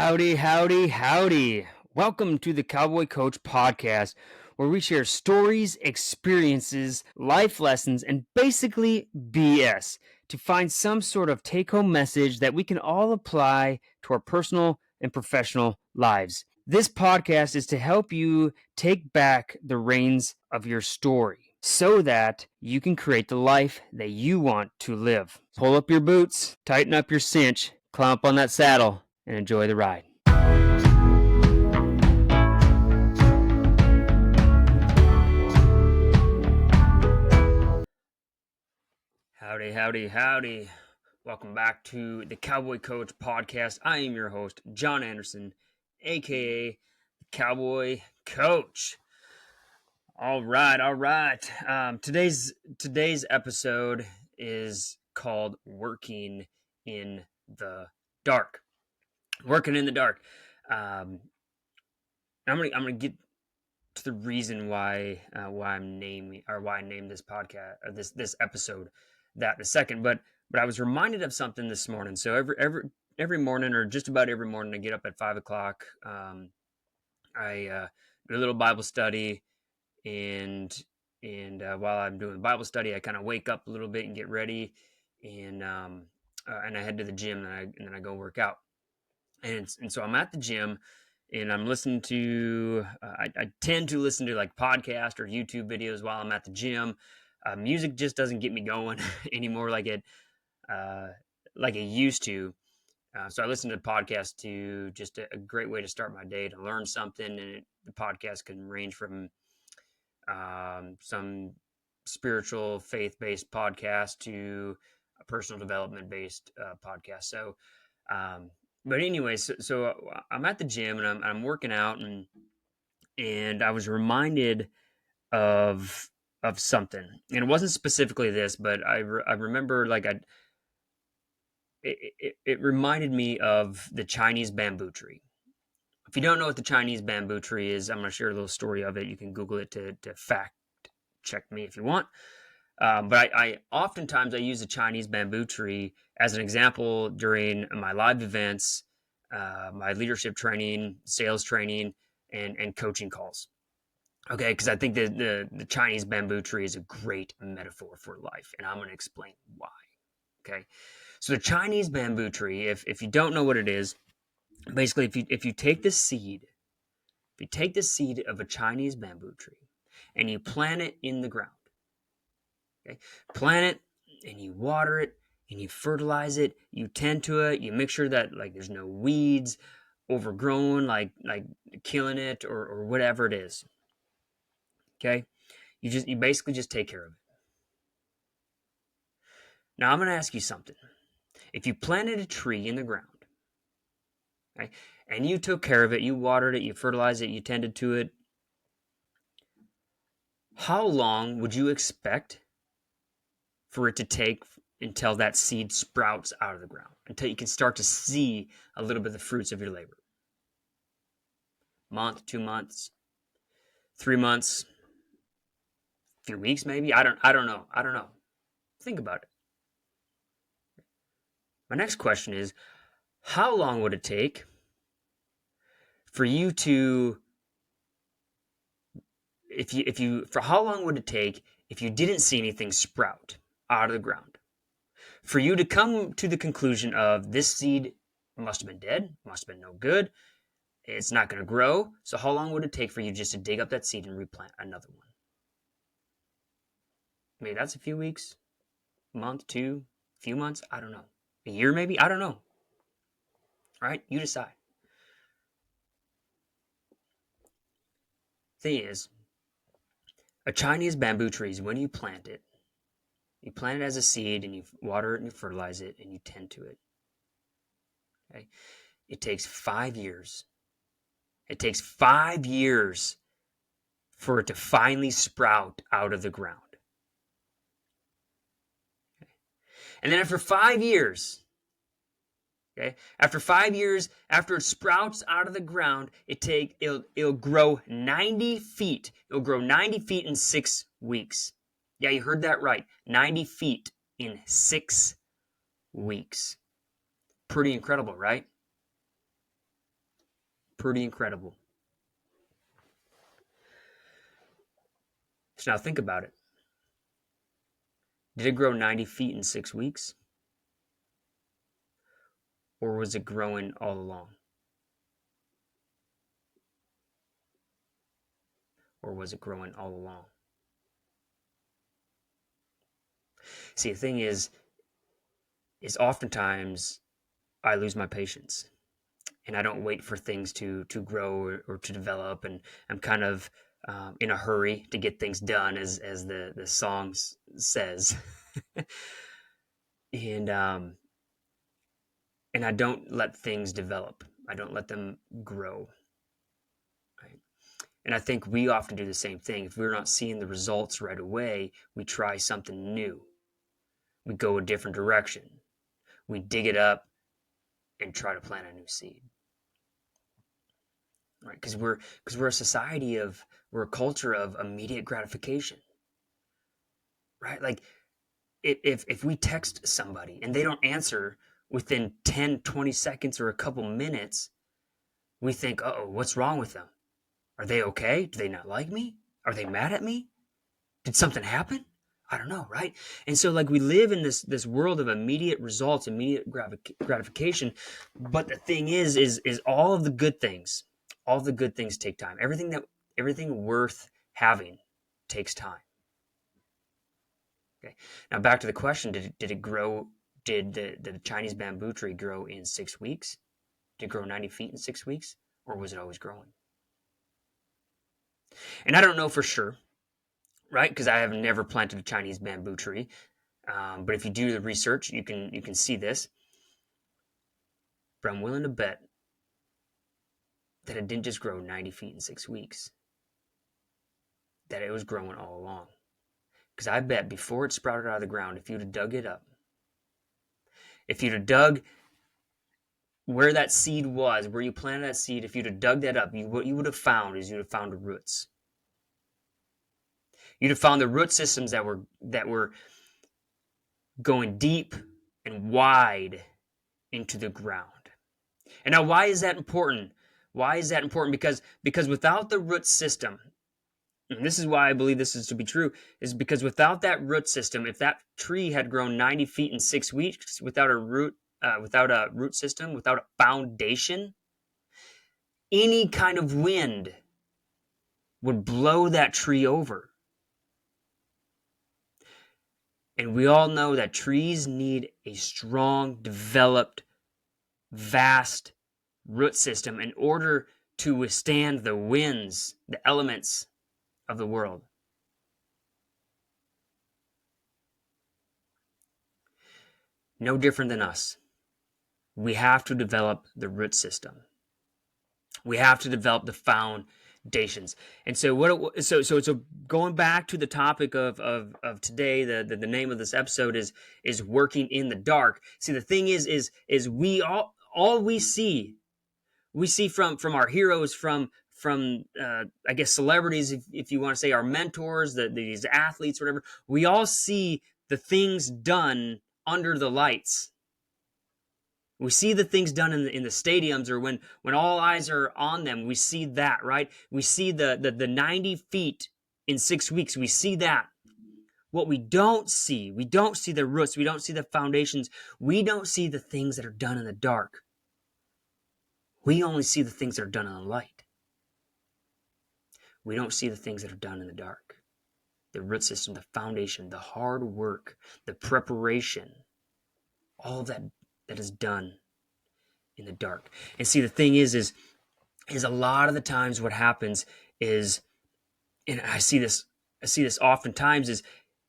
Howdy, howdy, howdy. Welcome to the Cowboy Coach podcast, where we share stories, experiences, life lessons, and basically BS to find some sort of take-home message that we can all apply to our personal and professional lives. This podcast is to help you take back the reins of your story so that you can create the life that you want to live. Pull up your boots, tighten up your cinch, climb up on that saddle, and enjoy the ride. Howdy, howdy, howdy. Welcome back to the Cowboy Coach podcast. I am your host, John Anderson, aka the Cowboy Coach. All right. Today's episode is called "Working in the Dark." Working in the dark. I'm gonna get to the reason why I named this podcast or this episode that in a second. But I was reminded of something this morning. So every morning, or just about every morning, I get up at 5:00. I do a little Bible study, and while I'm doing Bible study, I kind of wake up a little bit and get ready, and I head to the gym, and then I go work out. And so I'm at the gym, and I'm listening to. I tend to listen to like podcast or YouTube videos while I'm at the gym. Music just doesn't get me going anymore like it used to. So I listen to podcasts to just a great way to start my day, to learn something. And the podcast can range from some spiritual, faith-based podcast to a personal development-based podcast. So, but anyways, so I'm at the gym, and I'm working out, and I was reminded of something, and it wasn't specifically this, but I remember like it reminded me of the Chinese bamboo tree. If you don't know what the Chinese bamboo tree is, I'm going to share a little story of it. You can Google it to fact check me if you want. But I oftentimes I use the Chinese bamboo tree as an example during my live events, my leadership training, sales training, and coaching calls. Okay, because I think the Chinese bamboo tree is a great metaphor for life, and I'm going to explain why. Okay, so the Chinese bamboo tree, if you don't know what it is, basically if you take the seed, of a Chinese bamboo tree and you plant it in the ground, okay, plant it and you water it and you fertilize it, you tend to it, you make sure that like there's no weeds overgrown, like killing it or whatever it is. Okay, you basically just take care of it. Now I'm going to ask you something. If you planted a tree in the ground, okay, and you took care of it, you watered it, you fertilized it, you tended to it, how long would you expect for it to take until that seed sprouts out of the ground, until you can start to see a little bit of the fruits of your labor? Month, 2 months, 3 months, a few weeks maybe? I don't know. Think about it. My next question is, how long would it take for you to how long would it take if you didn't see anything sprout out of the ground for you to come to the conclusion of this seed must have been dead, must have been no good, it's not going to grow? So how long would it take for you just to dig up that seed and replant another one? Maybe that's a few weeks, a month, 2, few months, I don't know. A year maybe, I don't know. All right, you decide. Thing is, a Chinese bamboo tree is when you plant it as a seed, and you water it and you fertilize it and you tend to it. Okay? It takes 5 years. It takes 5 years for it to finally sprout out of the ground. Okay? And then after 5 years, after 5 years, after it sprouts out of the ground, it'll grow 90 feet. It'll grow 90 feet in 6 weeks. Yeah, you heard that right. 90 feet in 6 weeks. Pretty incredible, right? Pretty incredible. So now think about it. Did it grow 90 feet in 6 weeks? Or was it growing all along? Or was it growing all along? See, the thing is oftentimes I lose my patience and I don't wait for things to grow or to develop, and I'm kind of in a hurry to get things done, as the song says, and and I don't let things develop. I don't let them grow. Right? And I think we often do the same thing. If we're not seeing the results right away, we try something new. We go a different direction. We dig it up and try to plant a new seed. Right? Because we're a society of we're a culture of immediate gratification. Right? Like if we text somebody and they don't answer within 10, 20 seconds or a couple minutes, we think, "Uh-oh, what's wrong with them? Are they okay? Do they not like me? Are they mad at me? Did something happen?" I don't know, right? And so like we live in this world of immediate results, immediate gratification. But the thing is all of the good things, all of the good things take time. Everything worth having takes time. Okay. Now back to the question: Did it grow? Did the Chinese bamboo tree grow in 6 weeks? Did it grow 90 feet in 6 weeks, or was it always growing? And I don't know for sure, right? Because I have never planted a Chinese bamboo tree. But if you do the research, you can see this. But I'm willing to bet that it didn't just grow 90 feet in 6 weeks. That it was growing all along. Because I bet before it sprouted out of the ground, if you'd have dug it up, if you'd have dug where that seed was, where you planted that seed, if you'd have dug that up, what you would have found is you'd have found the roots. You'd have found the root systems that were going deep and wide into the ground. And now, why is that important? Why is that important? Because without the root system, and this is why I believe this is to be true, is because without that root system, if that tree had grown 90 feet in 6 weeks without a root system, without a foundation, any kind of wind would blow that tree over. And we all know that trees need a strong, developed, vast root system in order to withstand the winds, the elements of the world. No different than us. We have to develop the root system. We have to develop the foundations. And so so going back to the topic of today, the name of this episode is working in the dark. See, the thing is we all we see from our heroes, from I guess celebrities, if you want to say our mentors, these athletes, whatever. We all see the things done under the lights. We see the things done in the stadiums, or when all eyes are on them. We see that, right? We see the 90 feet in 6 weeks. We see that. What we don't see the roots. We don't see the foundations. We don't see the things that are done in the dark. We only see the things that are done in the light. We don't see the things that are done in the dark. The root system, the foundation, the hard work, the preparation, all of that is done in the dark. And see, the thing is a lot of the times what happens is, and I see this oftentimes,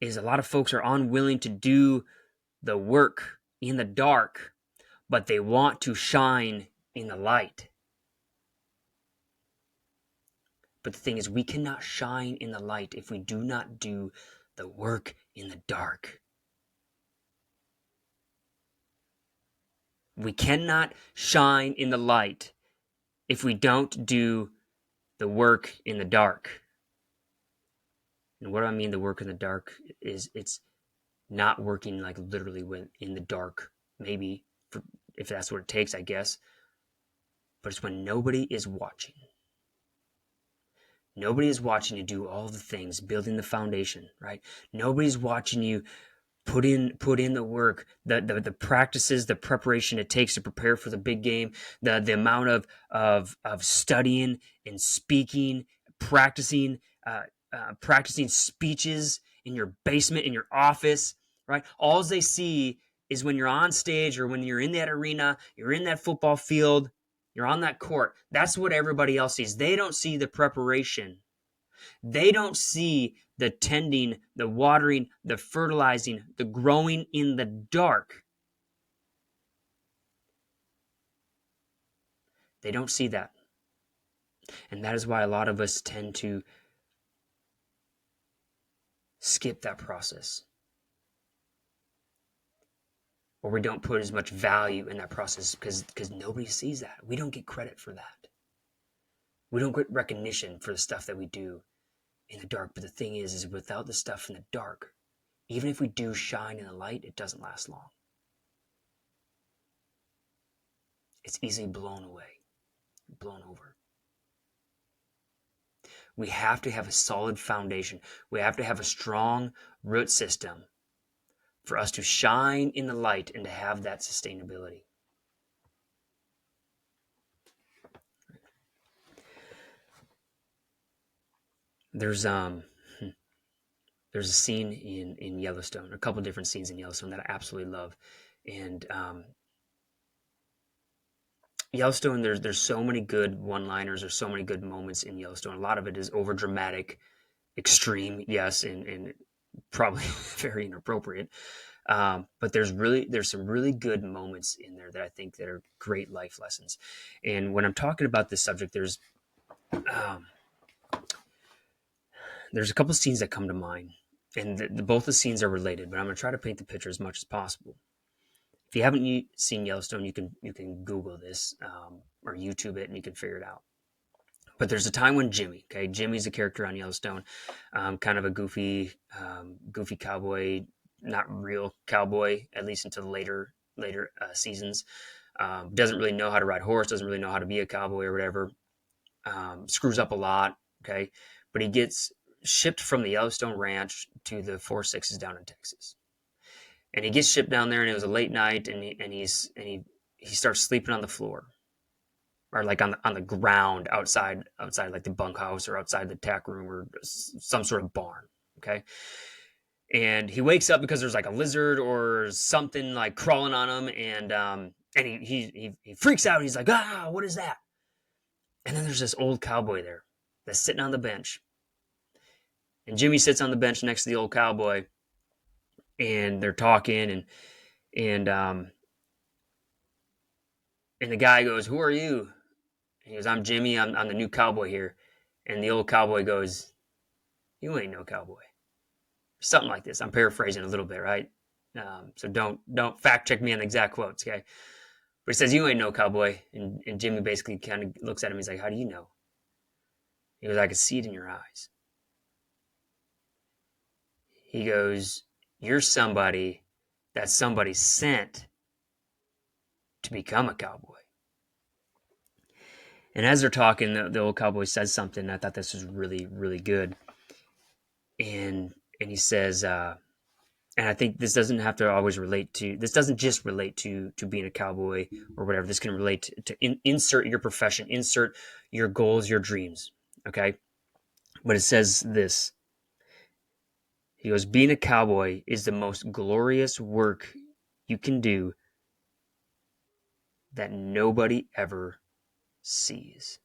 is a lot of folks are unwilling to do the work in the dark, but they want to shine in the light. But the thing is, we cannot shine in the light if we do not do the work in the dark. We cannot shine in the light if we don't do the work in the dark. And what do I mean the work in the dark is it's not working like literally when in the dark, maybe if that's what it takes, I guess. but it's when nobody is watching. Nobody is watching you do all the things, building the foundation, right? Nobody's watching you put in the work, the practices, the preparation it takes to prepare for the big game, the amount of studying and speaking, practicing practicing speeches in your basement, in your office, right? All they see is when you're on stage or when you're in that arena, you're in that football field, you're on that court. That's what everybody else sees. They don't see the preparation. They don't see the tending, the watering, the fertilizing, the growing in the dark. They don't see that. And that is why a lot of us tend to skip that process. Or we don't put as much value in that process because nobody sees that. We don't get credit for that. We don't get recognition for the stuff that we do in the dark. But the thing is without the stuff in the dark, even if we do shine in the light, it doesn't last long. It's easily blown away, blown over. We have to have a solid foundation. We have to have a strong root system for us to shine in the light and to have that sustainability. There's a scene in Yellowstone, a couple different scenes in Yellowstone that I absolutely love. And Yellowstone, there's so many good one-liners, there's so many good moments in Yellowstone. A lot of it is over dramatic, extreme, yes, and probably very inappropriate. But there's some really good moments in there that I think that are great life lessons. And when I'm talking about this subject, there's a couple scenes that come to mind, and both the scenes are related. But I'm going to try to paint the picture as much as possible. If you haven't seen Yellowstone, you can Google this or YouTube it, and you can figure it out. But there's a time when Jimmy's a character on Yellowstone, kind of a goofy cowboy, not real cowboy, at least until later seasons. Doesn't really know how to ride horse, doesn't really know how to be a cowboy or whatever. Screws up a lot, okay? But he gets shipped from the Yellowstone Ranch to the 4-6s down in Texas. And he gets shipped down there, and it was a late night, and he starts sleeping on the floor, or like on the ground outside like the bunkhouse or outside the tack room or some sort of barn. Okay, and he wakes up because there's like a lizard or something like crawling on him, and he freaks out. He's like, what is that? And then there's this old cowboy there that's sitting on the bench, and Jimmy sits on the bench next to the old cowboy, and they're talking, and the guy goes, "Who are you?" And he goes, "I'm Jimmy. I'm the new cowboy here." And the old cowboy goes, "You ain't no cowboy." Something like this. I'm paraphrasing a little bit, right? So don't fact check me on the exact quotes, okay? But he says, "You ain't no cowboy." And Jimmy basically kind of looks at him. He's like, "How do you know?" He goes, "I can see it in your eyes." He goes, "You're somebody that somebody sent to become a cowboy." And as they're talking, the old cowboy says something. I thought this was really, really good. And he says, and I think this doesn't have to always relate to, this doesn't just relate to being a cowboy or whatever. This can relate to insert your profession, insert your goals, your dreams. Okay. But it says this. He goes, "Being a cowboy is the most glorious work you can do that nobody ever sees."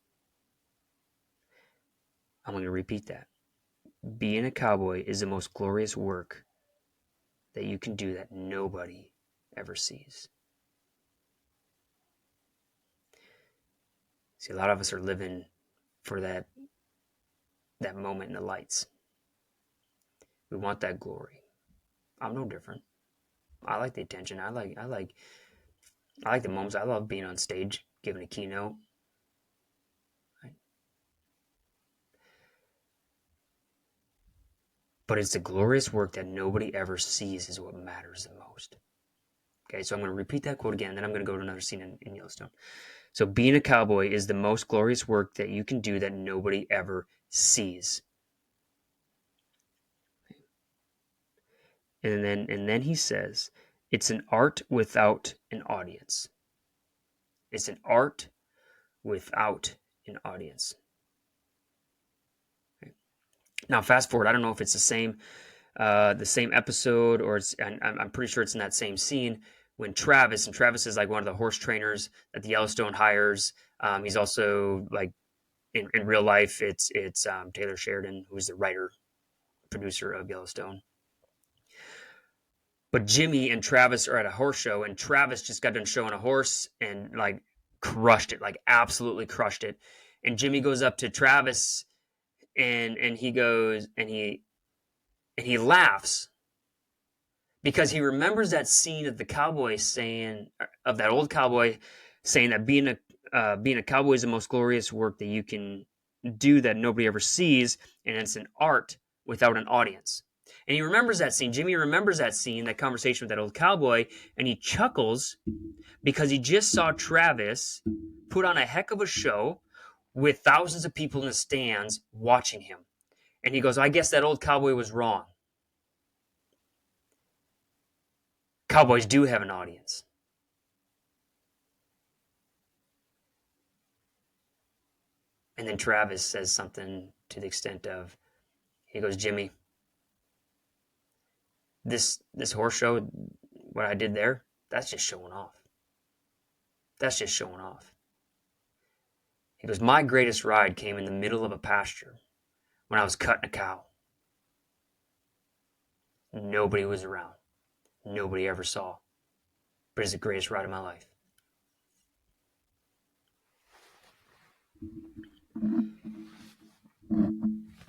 I'm going to repeat that. Being a cowboy is the most glorious work that you can do that nobody ever sees. See, a lot of us are living for that moment in the lights. We want that glory. I'm no different. I like the attention. I like the moments. I love being on stage, giving a keynote. Right? But it's the glorious work that nobody ever sees is what matters the most. Okay, so I'm going to repeat that quote again, then I'm going to go to another scene in Yellowstone. So being a cowboy is the most glorious work that you can do that nobody ever sees. And then he says, it's an art without an audience. It's an art without an audience. Now, fast forward. I don't know if it's the same episode, or I'm pretty sure it's in that same scene when Travis is like one of the horse trainers that the Yellowstone hires. He's also like in real life, it's Taylor Sheridan, who's the writer producer of Yellowstone. But Jimmy and Travis are at a horse show, and Travis just got done showing a horse and like crushed it, like absolutely crushed it. And Jimmy goes up to Travis and he goes and he laughs because he remembers that scene of the cowboy saying, of that old cowboy saying that being a cowboy is the most glorious work that you can do that nobody ever sees, and it's an art without an audience. And he remembers that scene. Jimmy remembers that scene, that conversation with that old cowboy, and he chuckles because he just saw Travis put on a heck of a show with thousands of people in the stands watching him. And he goes, I guess that old cowboy was wrong. Cowboys do have an audience. And then Travis says something to the extent of, he goes, Jimmy, this horse show, what I did there, that's just showing off. That's just showing off. He goes, my greatest ride came in the middle of a pasture when I was cutting a cow. Nobody was around. Nobody ever saw. But it's the greatest ride of my life.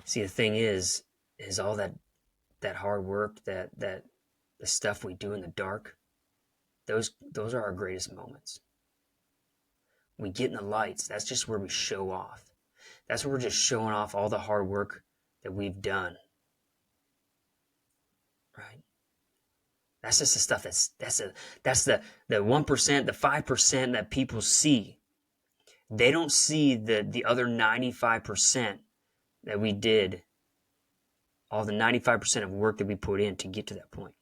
See, the thing is all that hard work, that the stuff we do in the dark, those are our greatest moments. We get in the lights, that's just where we show off. That's where we're just showing off all the hard work that we've done. Right? That's just the stuff that's the 1%, the 5% that people see. They don't see the other 95% that we did, all the 95% of work that we put in to get to that point.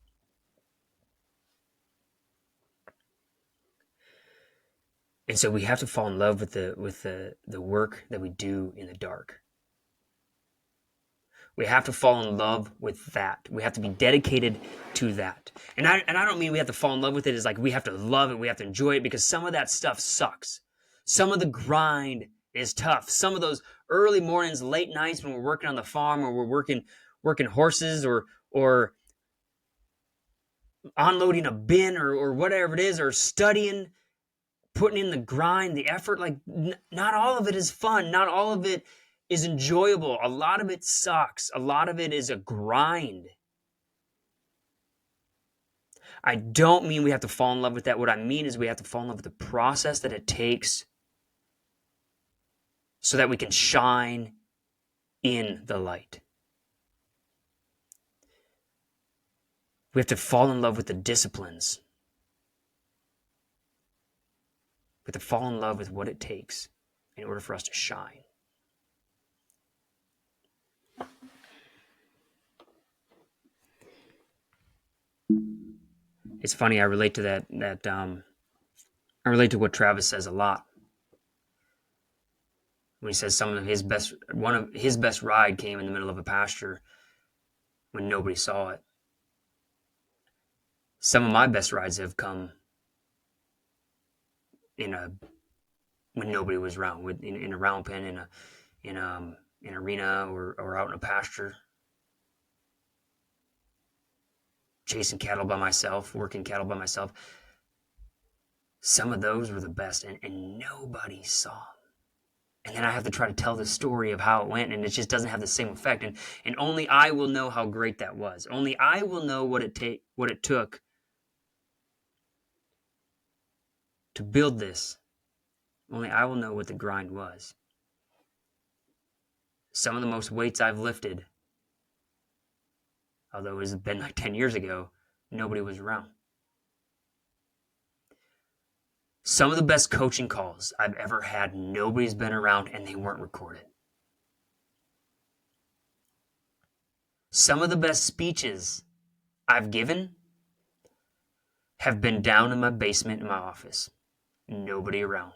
And so we have to fall in love with the work that we do in the dark. We have to fall in love with that. We have to be dedicated to that. And I don't mean we have to fall in love with it as like we have to love it, we have to enjoy it, because some of that stuff sucks. Some of the grind is tough. Some of those early mornings, late nights when we're working on the farm, or we're working horses, or unloading a bin, or whatever it is, or studying, putting in the grind, the effort, like not all of it is fun. Not all of it is enjoyable. A lot of it sucks. A lot of it is a grind. I don't mean we have to fall in love with that. What I mean is we have to fall in love with the process that it takes so that we can shine in the light. We have to fall in love with the disciplines. We have to fall in love with what it takes in order for us to shine. It's funny, I relate to I relate to what Travis says a lot. When he says one of his best ride came in the middle of a pasture when nobody saw it. Some of my best rides have come when nobody was around, in a round pen, in an arena, or out in a pasture, chasing cattle by myself, working cattle by myself. Some of those were the best, and nobody saw them. And then I have to try to tell the story of how it went, and it just doesn't have the same effect. And only I will know how great that was. Only I will know what it took to build this. Only I will know what the grind was. Some of the most weights I've lifted, although it's been like 10 years ago, nobody was around. Some of the best coaching calls I've ever had, nobody's been around and they weren't recorded. Some of the best speeches I've given have been down in my basement in my office. Nobody around.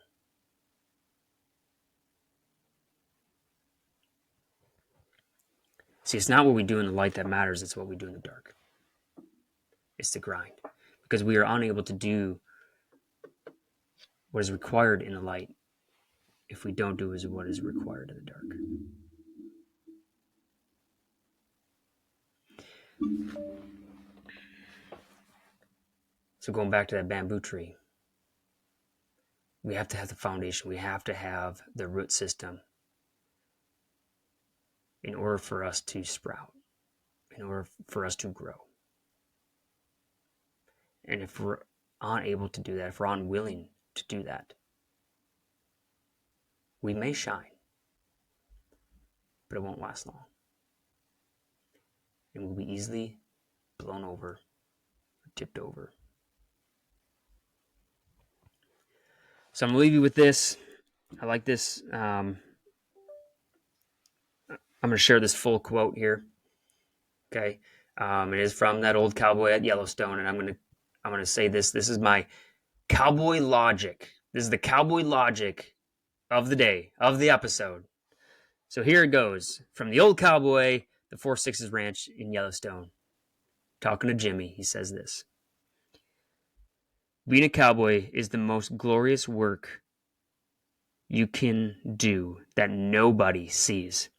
See, it's not what we do in the light that matters, it's what we do in the dark. It's the grind. Because we are unable to do what is required in the light if we don't do what is required in the dark. So going back to that bamboo tree, we have to have the foundation. We have to have the root system in order for us to sprout, in order for us to grow. And if we're unable to do that, if we're unwilling to do that, we may shine, but it won't last long. And we'll be easily blown over or tipped over. So I'm going to leave you with this. I like this. I'm going to share this full quote here. Okay. It is from that old cowboy at Yellowstone. And I'm going to say this. This is my cowboy logic. This is the cowboy logic of the day, of the episode. So here it goes. From the old cowboy, the 4 Sixes Ranch in Yellowstone. Talking to Jimmy, he says this. Being a cowboy is the most glorious work you can do that nobody sees.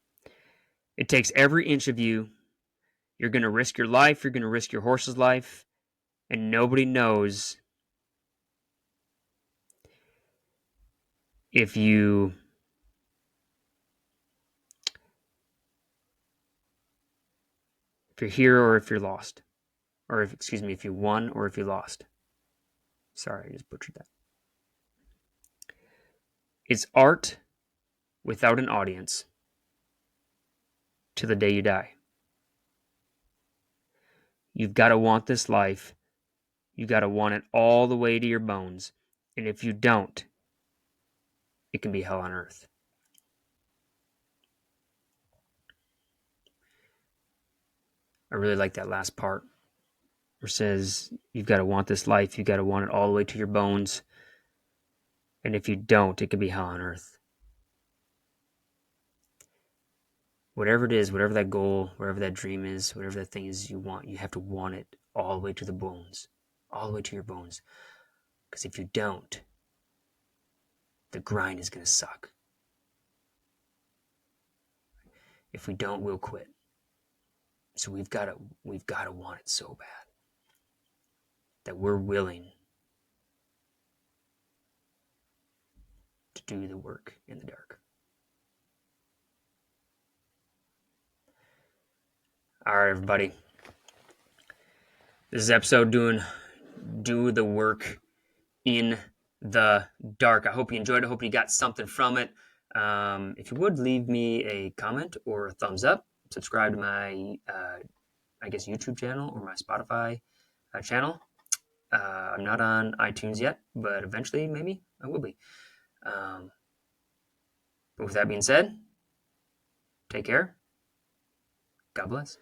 It takes every inch of you. You're going to risk your life. You're going to risk your horse's life. And nobody knows if you're here or if you're lost. Or if you won or if you lost. Sorry, I just butchered that. It's art without an audience to the day you die. You've got to want this life. You've got to want it all the way to your bones. And if you don't, it can be hell on earth. I really like that last part where it says, you've got to want this life. You've got to want it all the way to your bones. And if you don't, it can be hell on earth. Whatever it is, whatever that goal, whatever that dream is, whatever that thing is you want, you have to want it all the way to the bones, all the way to your bones. Because if you don't, the grind is going to suck. If we don't, we'll quit. So we've got to want it so bad that we're willing to do the work in the dark. All right, everybody. This is episode do the work in the dark. I hope you enjoyed it. I hope you got something from it. If you would, leave me a comment or a thumbs up. Subscribe to my, YouTube channel or my Spotify channel. I'm not on iTunes yet, but eventually maybe I will be. But with that being said, take care. God bless.